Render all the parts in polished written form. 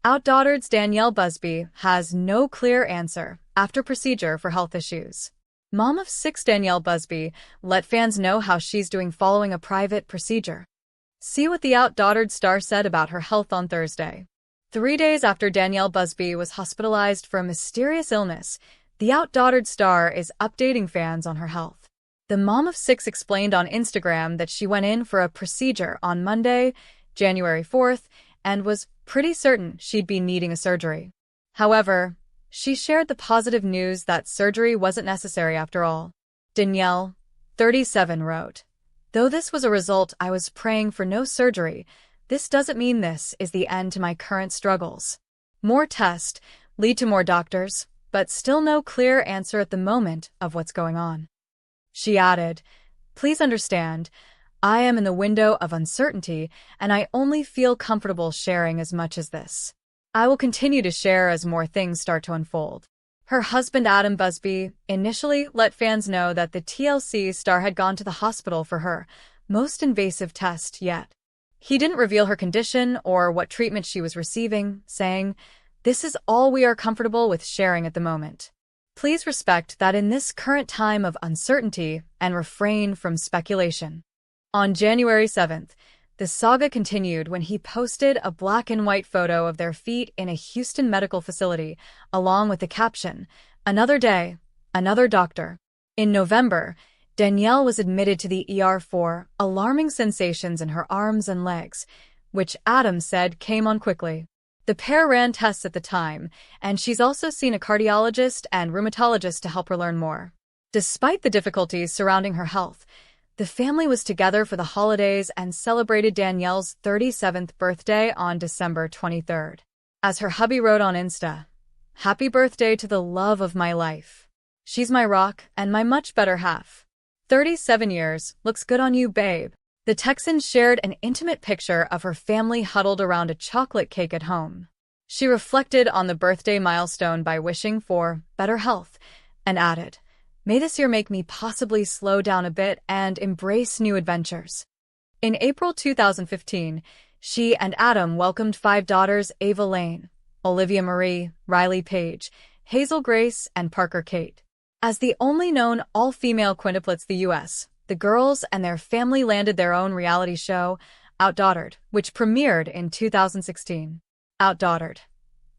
OutDaughtered's Danielle Busby has no clear answer after procedure for health issues. Mom of 6 Danielle Busby let fans know how she's doing following a private procedure. See what the OutDaughtered star said about her health on Thursday. 3 days after Danielle Busby was hospitalized for a mysterious illness, the OutDaughtered star is updating fans on her health. The mom of 6 explained on Instagram that she went in for a procedure on Monday, January 4th, and was pretty certain she'd be needing a surgery. However, she shared the positive news that surgery wasn't necessary after all. Danielle, 37, wrote, "Though this was a result I was praying for no surgery, this doesn't mean this is the end to my current struggles. More tests lead to more doctors, but still no clear answer at the moment of what's going on." She added, "Please understand, I am in the window of uncertainty, and I only feel comfortable sharing as much as this. I will continue to share as more things start to unfold." Her husband Adam Busby initially let fans know that the TLC star had gone to the hospital for her most invasive test yet. He didn't reveal her condition or what treatment she was receiving, saying, "This is all we are comfortable with sharing at the moment. Please respect that in this current time of uncertainty and refrain from speculation." On January 7th, the saga continued when he posted a black and white photo of their feet in a Houston medical facility, along with the caption, "Another day, another doctor." In November, Danielle was admitted to the ER for alarming sensations in her arms and legs, which Adam said came on quickly. The pair ran tests at the time, and she's also seen a cardiologist and rheumatologist to help her learn more. Despite the difficulties surrounding her health, the family was together for the holidays and celebrated Danielle's 37th birthday on December 23rd. As her hubby wrote on Insta, "Happy birthday to the love of my life. She's my rock and my much better half. 37 years, looks good on you, babe." The Texan shared an intimate picture of her family huddled around a chocolate cake at home. She reflected on the birthday milestone by wishing for better health and added, "May this year make me possibly slow down a bit and embrace new adventures." In April 2015, she and Adam welcomed 5 daughters: Ava Lane, Olivia Marie, Riley Page, Hazel Grace, and Parker Kate. As the only known all-female quintuplets in the U.S., the girls and their family landed their own reality show, OutDaughtered, which premiered in 2016. OutDaughtered.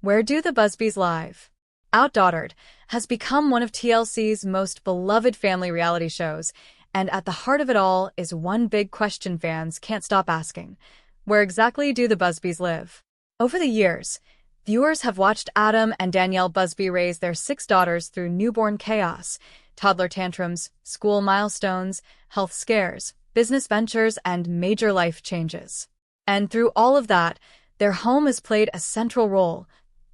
Where do the Busbys live? OutDaughtered has become one of TLC's most beloved family reality shows, and at the heart of it all is one big question fans can't stop asking: where exactly do the Busbys live? Over the years, viewers have watched Adam and Danielle Busby raise their 6 daughters through newborn chaos, toddler tantrums, school milestones, health scares, business ventures, and major life changes. And through all of that, their home has played a central role,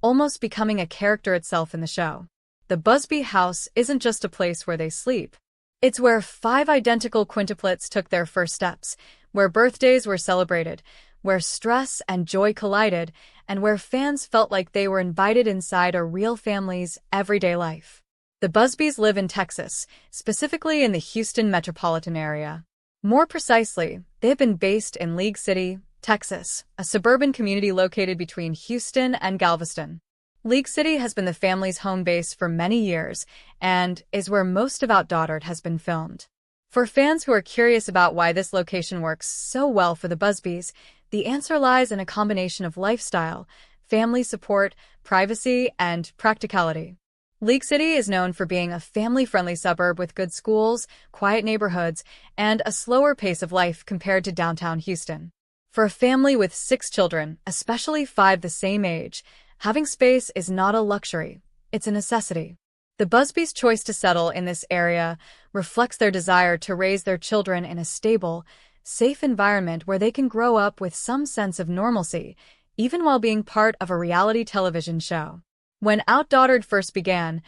almost becoming a character itself in the show. The Busby house isn't just a place where they sleep. It's where 5 identical quintuplets took their first steps, where birthdays were celebrated, where stress and joy collided, and where fans felt like they were invited inside a real family's everyday life. The Busbys live in Texas, specifically in the Houston metropolitan area. More precisely, they have been based in League City, Texas, a suburban community located between Houston and Galveston. League City has been the family's home base for many years and is where most of OutDaughtered has been filmed. For fans who are curious about why this location works so well for the Busbys, the answer lies in a combination of lifestyle, family support, privacy, and practicality. League City is known for being a family-friendly suburb with good schools, quiet neighborhoods, and a slower pace of life compared to downtown Houston. For a family with 6 children, especially 5 the same age, having space is not a luxury, it's a necessity. The Busbys' choice to settle in this area reflects their desire to raise their children in a stable, safe environment where they can grow up with some sense of normalcy, even while being part of a reality television show. When OutDaughtered first began,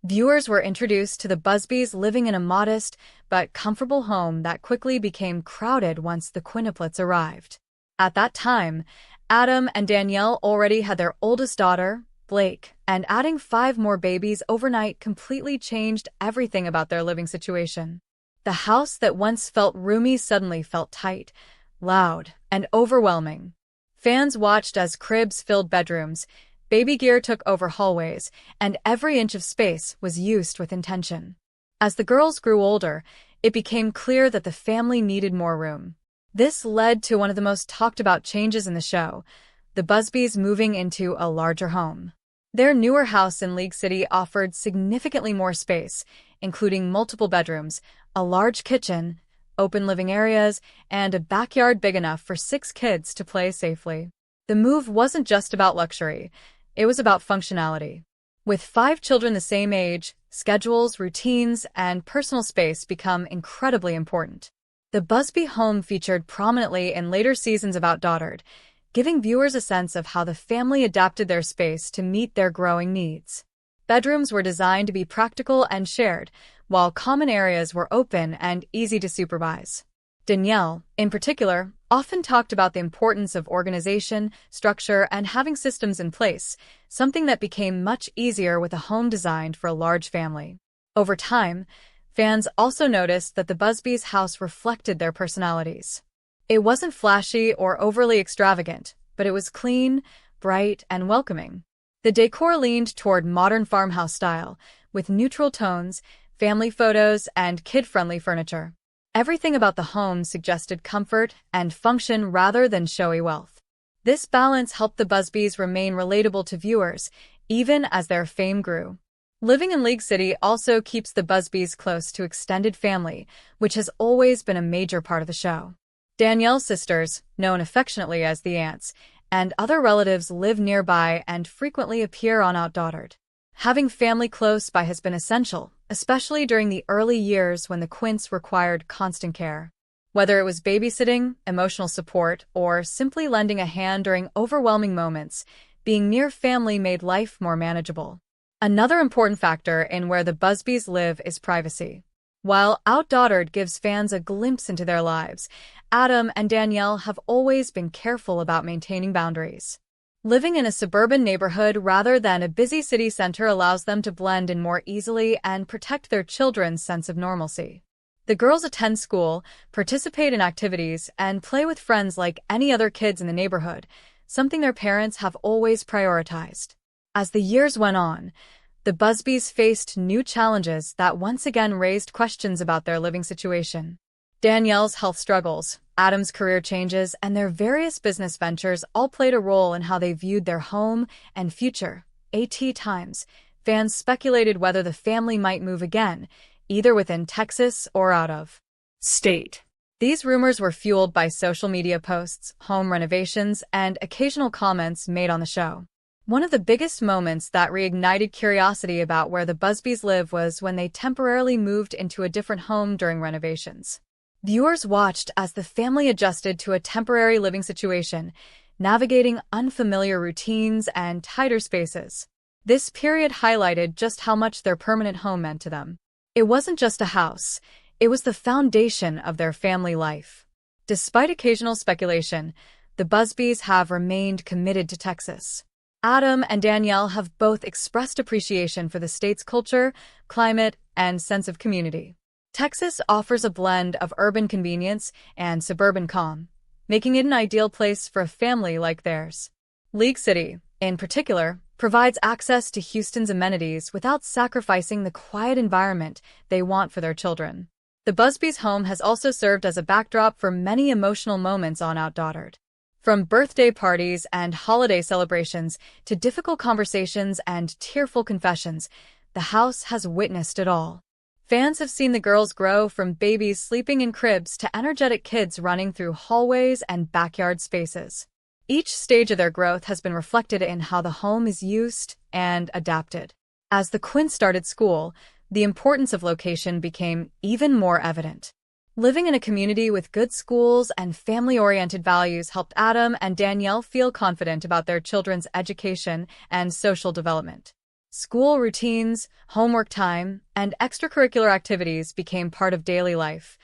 viewers were introduced to the Busbys living in a modest but comfortable home that quickly became crowded once the quintuplets arrived. At that time, Adam and Danielle already had their oldest daughter, Blake, and adding 5 more babies overnight completely changed everything about their living situation. The house that once felt roomy suddenly felt tight, loud, and overwhelming. Fans watched as cribs filled bedrooms, baby gear took over hallways, and every inch of space was used with intention. As the girls grew older, it became clear that the family needed more room. This led to one of the most talked about changes in the show, the Busbys moving into a larger home. Their newer house in League City offered significantly more space, including multiple bedrooms, a large kitchen, open living areas, and a backyard big enough for 6 kids to play safely. The move wasn't just about luxury, it was about functionality. With 5 children the same age, schedules, routines, and personal space become incredibly important. The Busby home featured prominently in later seasons of OutDaughtered, giving viewers a sense of how the family adapted their space to meet their growing needs. Bedrooms were designed to be practical and shared, while common areas were open and easy to supervise. Danielle, in particular, often talked about the importance of organization, structure, and having systems in place, something that became much easier with a home designed for a large family. Over time, fans also noticed that the Busbys' house reflected their personalities. It wasn't flashy or overly extravagant, but it was clean, bright, and welcoming. The decor leaned toward modern farmhouse style, with neutral tones, family photos, and kid-friendly furniture. Everything about the home suggested comfort and function rather than showy wealth. This balance helped the Busbys remain relatable to viewers, even as their fame grew. Living in League City also keeps the Busbys close to extended family, which has always been a major part of the show. Danielle's sisters, known affectionately as the aunts, and other relatives live nearby and frequently appear on OutDaughtered. Having family close by has been essential, especially during the early years when the Quints required constant care. Whether it was babysitting, emotional support, or simply lending a hand during overwhelming moments, being near family made life more manageable. Another important factor in where the Busbys live is privacy. While OutDaughtered gives fans a glimpse into their lives, Adam and Danielle have always been careful about maintaining boundaries. Living in a suburban neighborhood rather than a busy city center allows them to blend in more easily and protect their children's sense of normalcy. The girls attend school, participate in activities, and play with friends like any other kids in the neighborhood, something their parents have always prioritized. As the years went on, the Busbys faced new challenges that once again raised questions about their living situation. Danielle's health struggles, Adam's career changes, and their various business ventures all played a role in how they viewed their home and future. At times, fans speculated whether the family might move again, either within Texas or out of state. These rumors were fueled by social media posts, home renovations, and occasional comments made on the show. One of the biggest moments that reignited curiosity about where the Busbys live was when they temporarily moved into a different home during renovations. Viewers watched as the family adjusted to a temporary living situation, navigating unfamiliar routines and tighter spaces. This period highlighted just how much their permanent home meant to them. It wasn't just a house, it was the foundation of their family life. Despite occasional speculation, the Busbys have remained committed to Texas. Adam and Danielle have both expressed appreciation for the state's culture, climate, and sense of community. Texas offers a blend of urban convenience and suburban calm, making it an ideal place for a family like theirs. League City, in particular, provides access to Houston's amenities without sacrificing the quiet environment they want for their children. The Busbys' home has also served as a backdrop for many emotional moments on OutDaughtered. From birthday parties and holiday celebrations to difficult conversations and tearful confessions, the house has witnessed it all. Fans have seen the girls grow from babies sleeping in cribs to energetic kids running through hallways and backyard spaces. Each stage of their growth has been reflected in how the home is used and adapted. As the Quints started school, the importance of location became even more evident. Living in a community with good schools and family-oriented values helped Adam and Danielle feel confident about their children's education and social development. School routines, homework time, and extracurricular activities became part of daily life,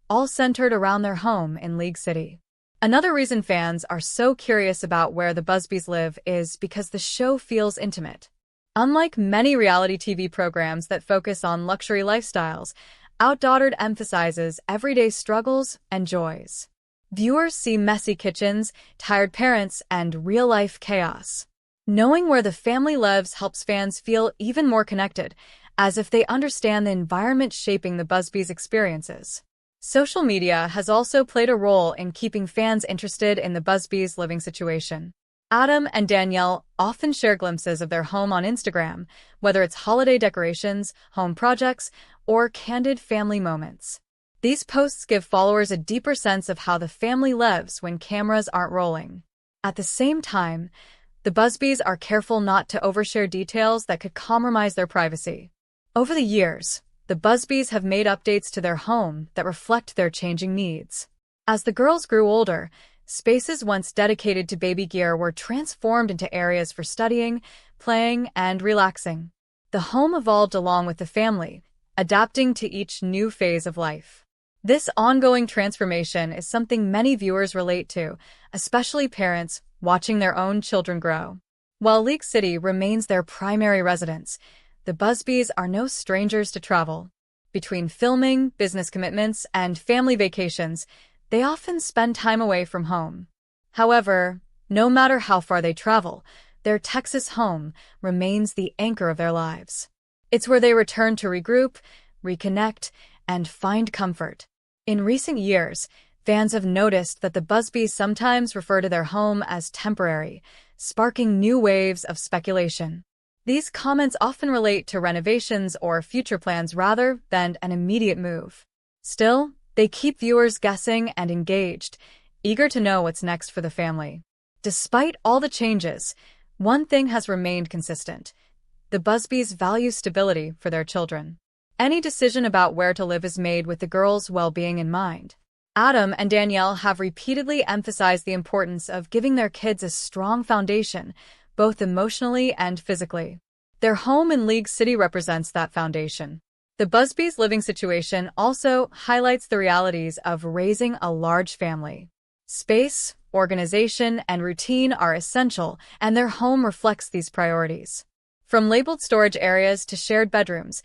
all centered around their home in League City. Another reason fans are so curious about where the Busbys live is because the show feels intimate. Unlike many reality TV programs that focus on luxury lifestyles, OutDaughtered emphasizes everyday struggles and joys. Viewers see messy kitchens, tired parents, and real-life chaos. Knowing where the family lives helps fans feel even more connected, as if they understand the environment shaping the Busby's experiences. Social media has also played a role in keeping fans interested in the Busby's living situation. Adam and Danielle often share glimpses of their home on Instagram, whether it's holiday decorations, home projects, or candid family moments. These posts give followers a deeper sense of how the family lives when cameras aren't rolling. At the same time, the Busbys are careful not to overshare details that could compromise their privacy. Over the years, the Busbys have made updates to their home that reflect their changing needs. As the girls grew older, spaces once dedicated to baby gear were transformed into areas for studying, playing, and relaxing. The home evolved along with the family, adapting to each new phase of life. This ongoing transformation is something many viewers relate to, especially parents watching their own children grow. While League City remains their primary residence, the Busbys are no strangers to travel. Between filming, business commitments, and family vacations, they often spend time away from home. However, no matter how far they travel, their Texas home remains the anchor of their lives. It's where they return to regroup, reconnect, and find comfort. In recent years, fans have noticed that the Busbys sometimes refer to their home as temporary, sparking new waves of speculation. These comments often relate to renovations or future plans rather than an immediate move. Still, they keep viewers guessing and engaged, eager to know what's next for the family. Despite all the changes, one thing has remained consistent. The Busbys value stability for their children. Any decision about where to live is made with the girls' well-being in mind. Adam and Danielle have repeatedly emphasized the importance of giving their kids a strong foundation, both emotionally and physically. Their home in League City represents that foundation. The Busbys' living situation also highlights the realities of raising a large family. Space, organization, and routine are essential, and their home reflects these priorities. From labeled storage areas to shared bedrooms,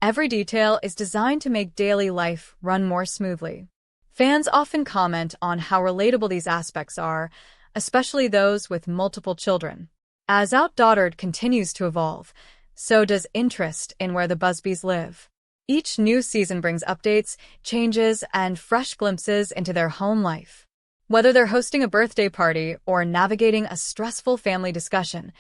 every detail is designed to make daily life run more smoothly. Fans often comment on how relatable these aspects are, especially those with multiple children. As OutDaughtered continues to evolve, so does interest in where the Busbys live. Each new season brings updates, changes, and fresh glimpses into their home life. Whether they're hosting a birthday party or navigating a stressful family discussion,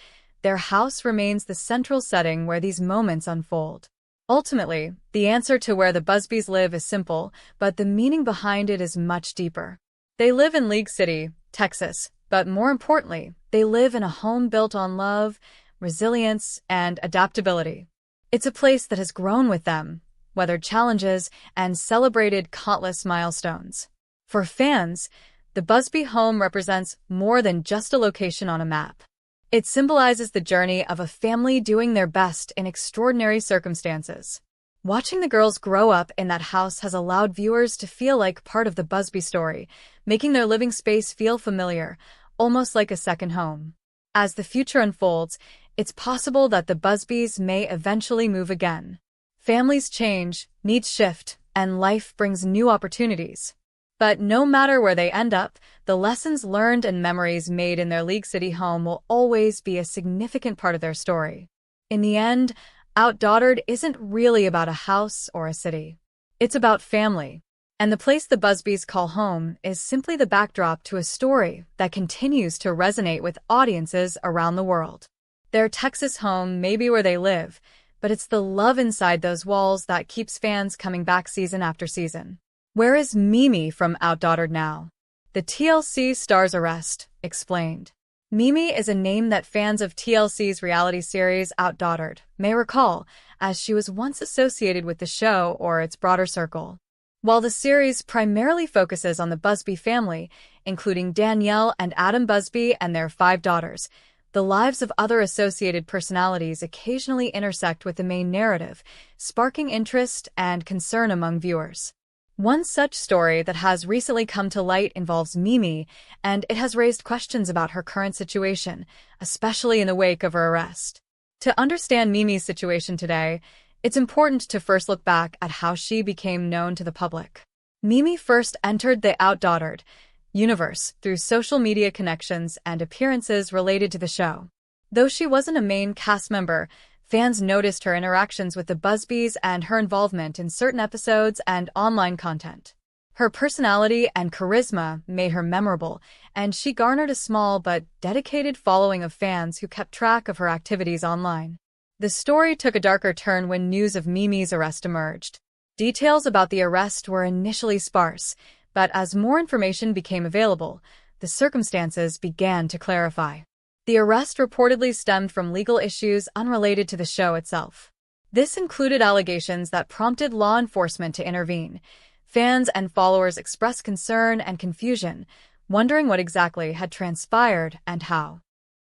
their house remains the central setting where these moments unfold. Ultimately, the answer to where the Busbys live is simple, but the meaning behind it is much deeper. They live in League City, Texas, but more importantly, they live in a home built on love, resilience, and adaptability. It's a place that has grown with them, weathered challenges, and celebrated countless milestones. For fans, the Busby home represents more than just a location on a map. It symbolizes the journey of a family doing their best in extraordinary circumstances. Watching the girls grow up in that house has allowed viewers to feel like part of the Busby story, making their living space feel familiar, almost like a second home. As the future unfolds, it's possible that the Busbys may eventually move again. Families change, needs shift, and life brings new opportunities. But no matter where they end up, the lessons learned and memories made in their League City home will always be a significant part of their story. In the end, OutDaughtered isn't really about a house or a city. It's about family. And the place the Busbys call home is simply the backdrop to a story that continues to resonate with audiences around the world. Their Texas home may be where they live, but it's the love inside those walls that keeps fans coming back season after season. Where is Mimi from OutDaughtered now? The TLC star's arrest, explained. Mimi is a name that fans of TLC's reality series OutDaughtered may recall, as she was once associated with the show or its broader circle. While the series primarily focuses on the Busby family, including Danielle and Adam Busby and their 5 daughters, the lives of other associated personalities occasionally intersect with the main narrative, sparking interest and concern among viewers. One such story that has recently come to light involves Mimi, and it has raised questions about her current situation, especially in the wake of her arrest. To understand Mimi's situation today, it's important to first look back at how she became known to the public. Mimi first entered the OutDaughtered universe through social media connections and appearances related to the show. Though she wasn't a main cast member, fans noticed her interactions with the Busbys and her involvement in certain episodes and online content. Her personality and charisma made her memorable, and she garnered a small but dedicated following of fans who kept track of her activities online. The story took a darker turn when news of Mimi's arrest emerged. Details about the arrest were initially sparse, but as more information became available, the circumstances began to clarify. The arrest reportedly stemmed from legal issues unrelated to the show itself. This included allegations that prompted law enforcement to intervene. Fans and followers expressed concern and confusion, wondering what exactly had transpired and how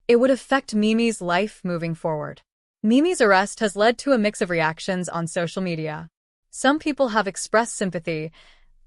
it would affect Mimi's life moving forward. Mimi's arrest has led to a mix of reactions on social media. Some people have expressed sympathy,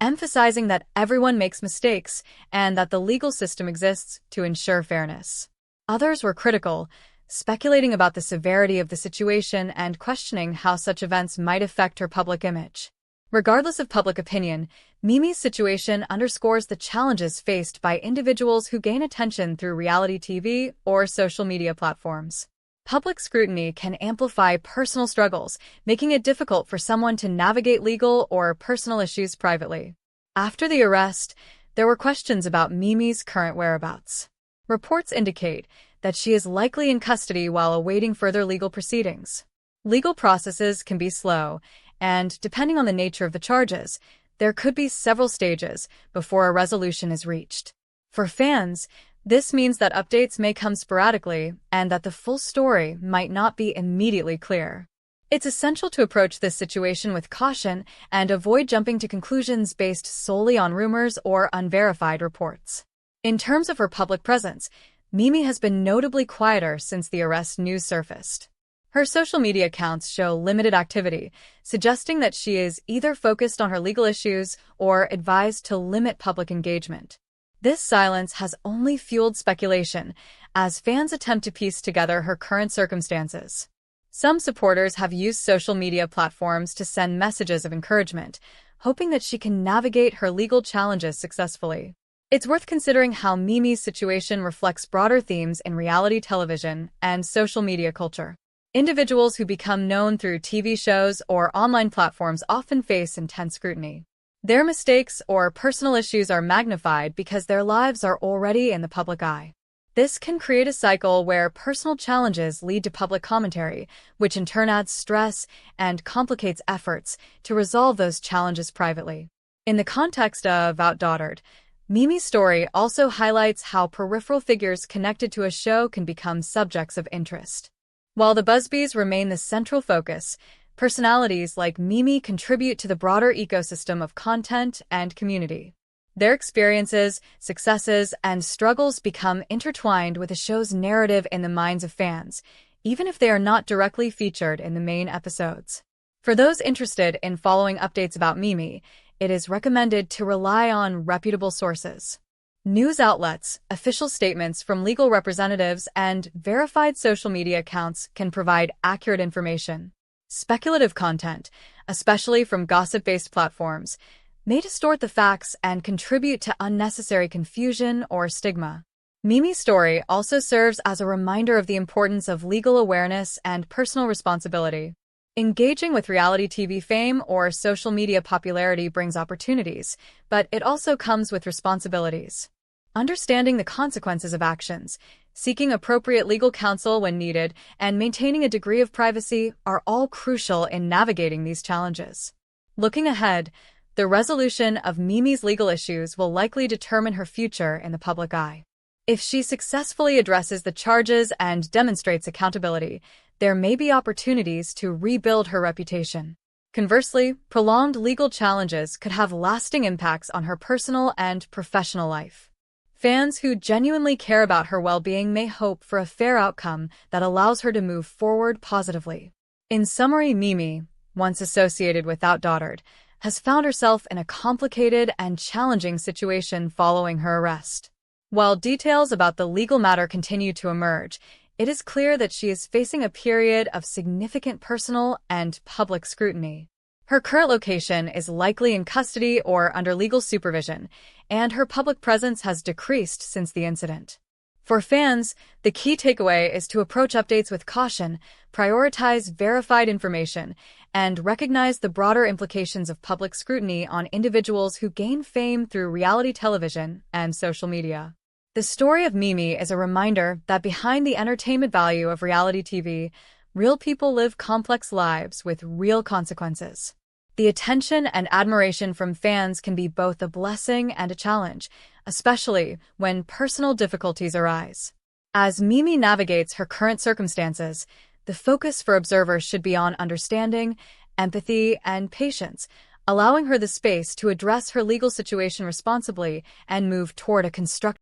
emphasizing that everyone makes mistakes and that the legal system exists to ensure fairness. Others were critical, speculating about the severity of the situation and questioning how such events might affect her public image. Regardless of public opinion, Mimi's situation underscores the challenges faced by individuals who gain attention through reality TV or social media platforms. Public scrutiny can amplify personal struggles, making it difficult for someone to navigate legal or personal issues privately. After the arrest, there were questions about Mimi's current whereabouts. Reports indicate that she is likely in custody while awaiting further legal proceedings. Legal processes can be slow, and depending on the nature of the charges, there could be several stages before a resolution is reached. For fans, this means that updates may come sporadically and that the full story might not be immediately clear. It's essential to approach this situation with caution and avoid jumping to conclusions based solely on rumors or unverified reports. In terms of her public presence, Mimi has been notably quieter since the arrest news surfaced. Her social media accounts show limited activity, suggesting that she is either focused on her legal issues or advised to limit public engagement. This silence has only fueled speculation, as fans attempt to piece together her current circumstances. Some supporters have used social media platforms to send messages of encouragement, hoping that she can navigate her legal challenges successfully. It's worth considering how Mimi's situation reflects broader themes in reality television and social media culture. Individuals who become known through TV shows or online platforms often face intense scrutiny. Their mistakes or personal issues are magnified because their lives are already in the public eye. This can create a cycle where personal challenges lead to public commentary, which in turn adds stress and complicates efforts to resolve those challenges privately. In the context of OutDaughtered, Mimi's story also highlights how peripheral figures connected to a show can become subjects of interest. While the Busbys remain the central focus, personalities like Mimi contribute to the broader ecosystem of content and community. Their experiences, successes, and struggles become intertwined with the show's narrative in the minds of fans, even if they are not directly featured in the main episodes. For those interested in following updates about Mimi, it is recommended to rely on reputable sources. News outlets, official statements from legal representatives, and verified social media accounts can provide accurate information. Speculative content, especially from gossip-based platforms, may distort the facts and contribute to unnecessary confusion or stigma. Mimi's story also serves as a reminder of the importance of legal awareness and personal responsibility. Engaging with reality TV fame or social media popularity brings opportunities, but it also comes with responsibilities. Understanding the consequences of actions, seeking appropriate legal counsel when needed, and maintaining a degree of privacy are all crucial in navigating these challenges. Looking ahead, the resolution of Mimi's legal issues will likely determine her future in the public eye. If she successfully addresses the charges and demonstrates accountability, there may be opportunities to rebuild her reputation. Conversely, prolonged legal challenges could have lasting impacts on her personal and professional life. Fans who genuinely care about her well-being may hope for a fair outcome that allows her to move forward positively. In summary, Mimi, once associated with OutDaughtered, has found herself in a complicated and challenging situation following her arrest. While details about the legal matter continue to emerge, it is clear that she is facing a period of significant personal and public scrutiny. Her current location is likely in custody or under legal supervision, and her public presence has decreased since the incident. For fans, the key takeaway is to approach updates with caution, prioritize verified information, and recognize the broader implications of public scrutiny on individuals who gain fame through reality television and social media. The story of Mimi is a reminder that behind the entertainment value of reality TV, real people live complex lives with real consequences. The attention and admiration from fans can be both a blessing and a challenge, especially when personal difficulties arise. As Mimi navigates her current circumstances, the focus for observers should be on understanding, empathy, and patience, allowing her the space to address her legal situation responsibly and move toward a constructive